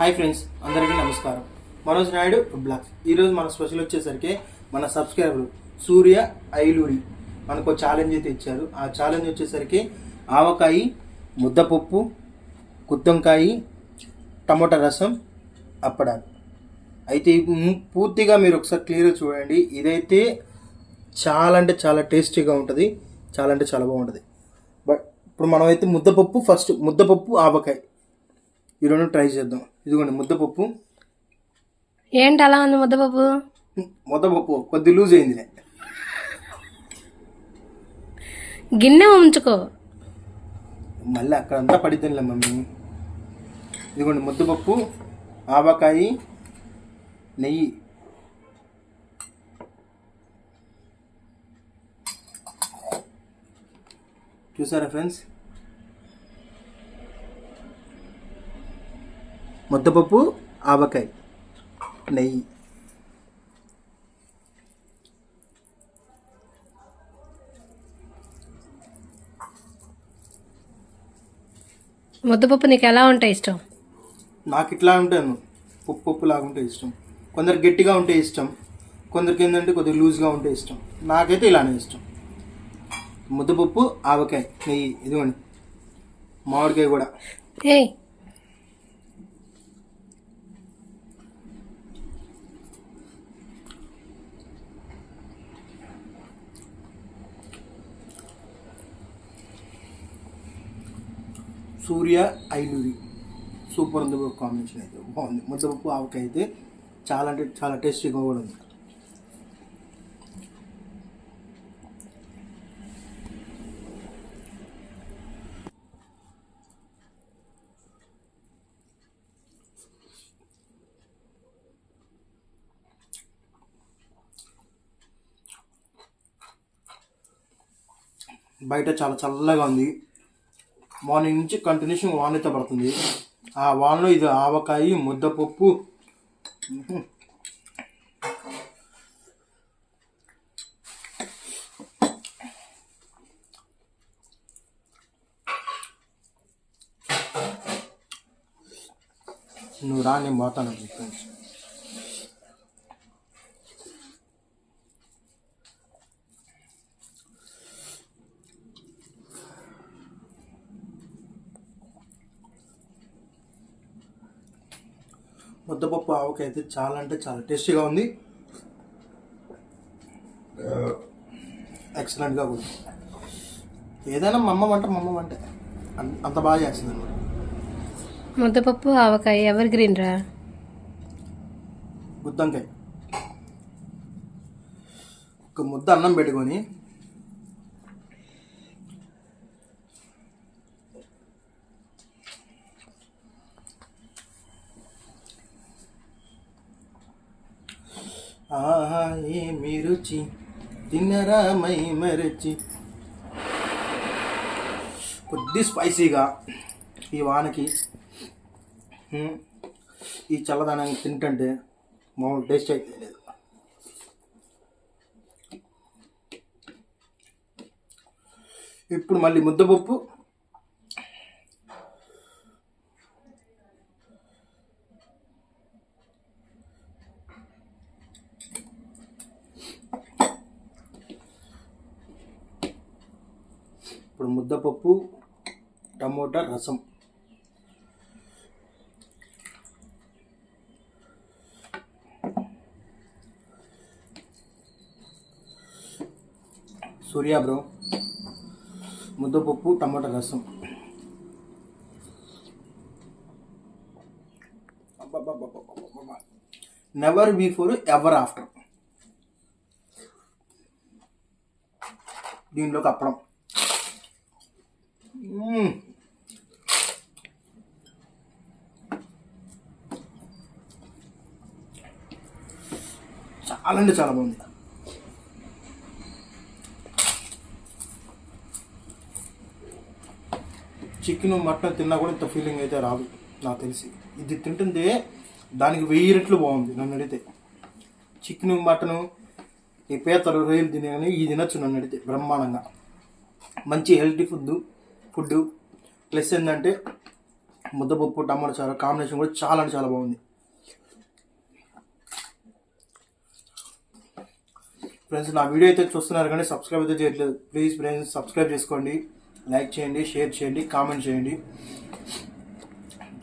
Hi friends, అందరికీ నమస్కారం. Manoj Naidu blogs. ఈరోజు మన స్పెషల్ వచ్చేసరికి మన సబ్స్క్రైబర్ సూర్య ఐలూరి మనకు ఛాలెంజ్ అయితే ఇచ్చారు. ఆ ఛాలెంజ్ వచ్చేసరికి ఆవకాయ, ముద్దపప్పు, గుత్తంకాయ, టమోటా రసం, అప్పడాలు. అయితే పూర్తిగా మీరు ఒకసారి క్లియర్గా చూడండి. ఇదైతే చాలా అంటే చాలా టేస్టీగా ఉంటుంది, చాలా అంటే చాలా బాగుంటుంది. బట్ ఇప్పుడు మనమైతే ముద్దపప్పు ఆవకాయ ఈ రెండు ట్రై చేద్దాం. ఇదిగోండి ముద్దపప్పు. ఏంటి అలా ఉంది ముద్దపప్పు కొద్ది లూజ్ అయింది. గిన్నె ఉంచుకో, మళ్ళీ అక్కడంతా పడిద్దిలే మమ్మీ. ఇదిగోండి ముద్దపప్పు, ఆవకాయ, నెయ్యి. చూసారా ఫ్రెండ్స్? ముద్దపప్పు, ఆవకాయ, నెయ్యి. ముద్దపప్పు నీకు ఎలా ఉంటాయి ఇష్టం? నాకు ఇట్లా ఉంటాను, పప్పు లాగా ఉంటే ఇష్టం. కొందరు గట్టిగా ఉంటే ఇష్టం, కొందరికి ఏంటంటే కొద్దిగా లూజ్గా ఉంటే ఇష్టం. నాకైతే ఇలానే ఇష్టం. ముద్దపప్పు, ఆవకాయ, నెయ్యి. ఇదిగోండి మామిడికాయ కూడా. ఏ సూర్య ఐలూరి సూపర్ ఉంది. కాంబినేషన్ అయితే బాగుంది. ముద్దపప్పు ఆవకాయ అయితే చాలా అంటే చాలా టేస్టీగా కూడా ఉంది. బయట చాలా చల్లగా ఉంది. మార్నింగ్ నుంచి కంటిన్యూషన్ వాన్ అయితే పడుతుంది. ఆ వాన్లో ఇది ఆవకాయ, ముద్దపప్పు. నువ్వు రా, నేను పోతాను. ఫ్రెండ్స్ ముద్దపప్పు ఆవకాయ అయితే చాలా అంటే చాలా టేస్టీగా ఉంది. ఎక్సలెంట్గా కూడా. ఏదైనా మమ్మ అంటే అంత బాగా చేస్తుంది అనమాట. ముద్దపప్పు ఆవకాయ ఎవర్ గ్రీన్ రా. గుత్తంకాయ ఒక ముద్ద అన్నం పెట్టుకొని ఆహా ఏమి రుచి తిన్నరా మై మరచి. కొద్ది స్పైసీగా ఈ వానకి ఈ చల్లదనానికి తింటుంటే మామూలు టేస్ట్ అయితే లేదు. ఇప్పుడు మళ్ళీ ముద్దపప్పు, ముద్దపప్పు టమోటా రసం. సూర్య బ్రో, ముద్దపప్పు టమోటా రసం. Never before ever after. దీంట్లోకి అప్పడం. చాలా అంటే చాలా బాగుంది. చికెన్ మటన్ తిన్నా కూడా ఇంత ఫీలింగ్ అయితే రాదు నాకు తెలిసి. ఇది తింటుంటే దానికి 1000 రెట్లు బాగుంది నన్ను అడిగితే. చికెన్ మటను ఈ పీతలు రొయ్యలు తినే ఇది తినచ్చు నన్ను అడిగితే బ్రహ్మాండంగా. మంచి హెల్తీ ఫుడ్ ప్లస్ ఏంటంటే ముద్దపప్పు టమాటా చారు కాంబినేషన్ కూడా చాలా అంటే చాలా బాగుంది ఫ్రెండ్స్. నా వీడియో అయితే చూస్తున్నారు కానీ సబ్స్క్రైబ్ అయితే చేయట్లేదు. ప్లీజ్ ఫ్రెండ్స్ సబ్స్క్రైబ్ చేసుకోండి, లైక్ చేయండి, షేర్ చేయండి, కామెంట్ చేయండి.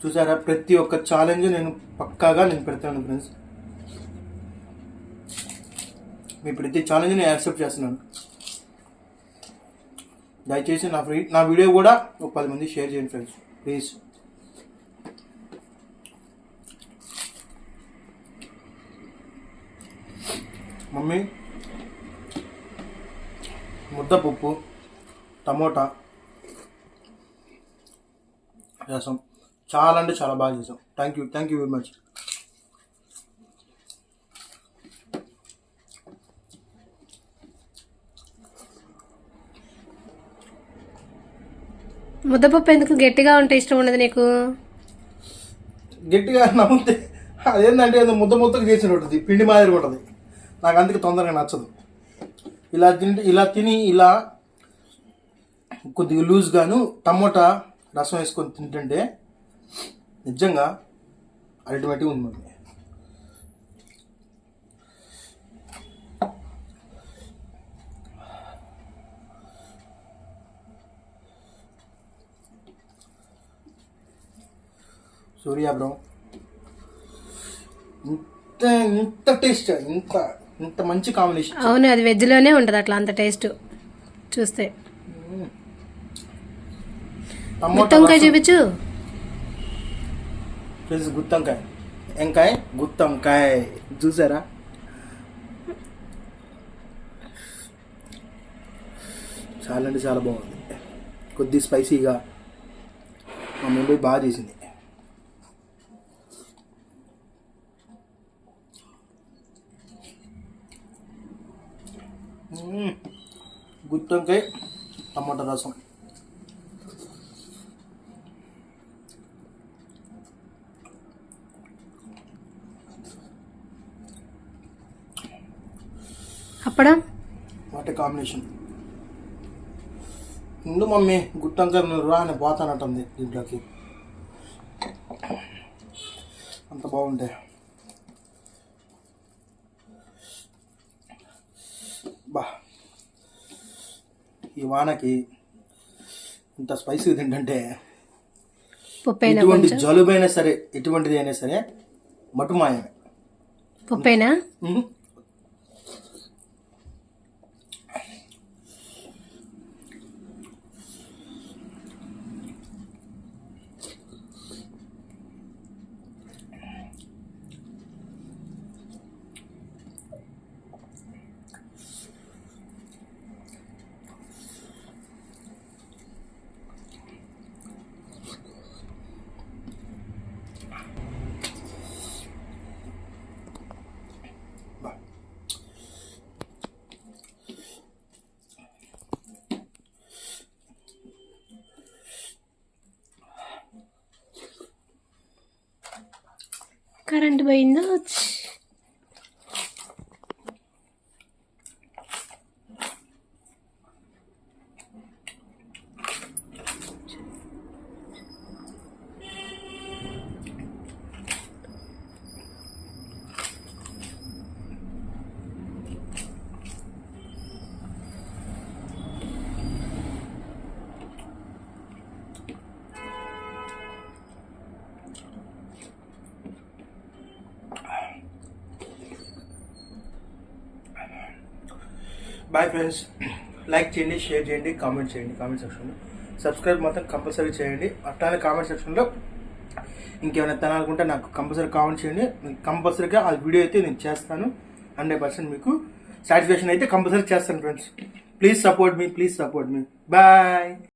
చూసారా, ప్రతి ఒక్క ఛాలెంజ్ నేను పక్కాగా పెడతాను ఫ్రెండ్స్. మీ ప్రతి ఛాలెంజ్ నేను యాక్సెప్ట్ చేస్తున్నాను. దయచేసి నా వీడియో కూడా ఒక 10 మంది షేర్ చేయండి ఫ్రెండ్స్ ప్లీజ్. మమ్మీ ముద్దపప్పు టమోటా రసం చాలా అంటే చాలా బాగా చేసాం. Thank you very much. ముద్దపప్పు ఎందుకు గట్టిగా ఉంటే ఇష్టం ఉండదు నీకు? గట్టిగా నమ్మితే అదేంటంటే ఏదో ముద్దగా చేసిన ఉంటుంది, పిండి మాదిరి ఉంటుంది. నాకు అందుకే తొందరగా నచ్చదు. ఇలా తిని కొద్దిగా లూజ్గాను టమోటా రసం వేసుకొని తింటుంటే నిజంగా అల్టిమేట్గా ఉంది మమ్మీ. సూర్య బ్రో, ఇంత టేస్ట్, ఇంత మంచి కాంబినేషన్. అవును, అది వెజ్లోనే ఉంటుంది అట్లా అంత టేస్ట్ చూస్తే. గుత్తొంకాయ చూపించు. గుత్తొంకాయ చూసారా? చాలా అంటే చాలా బాగుంది. కొద్ది స్పైసీగా మా మమ్మీ బాగా చేసింది. గుత్తొంకాయ టమాటా రసం అప్పడం వాటి కాంబినేషన్. ముందు మమ్మీ గుత్తొంకాయ నువ్వు రా అని పోతానంటుంది దీంట్లోకి, అంత బాగుంటాయి. బా, ఈ వానకి ఇంత స్పైసీ తింటుంటే ఎటువంటి జలుబైనా సరే, ఎటువంటిది అయినా సరే మటుమాయమే. పప్పైనా కరెంట్ పోయిందా? Bye friends. లైక్ చేయండి, షేర్ చేయండి, కామెంట్ చేయండి. కామెంట్ సెక్షన్లో సబ్స్క్రైబ్ మాత్రం కంపల్సరీ చేయండి. అట్లానే కామెంట్ సెక్షన్లో ఇంకేమైనా తినాలనుకుంటే నాకు కంపల్సరీ కామెంట్ చేయండి. కంపల్సరీగా ఆ వీడియో అయితే నేను చేస్తాను. 100% మీకు సాటిస్ఫాక్షన్ అయితే కంపల్సరీ చేస్తాను friends. Please support me. Bye.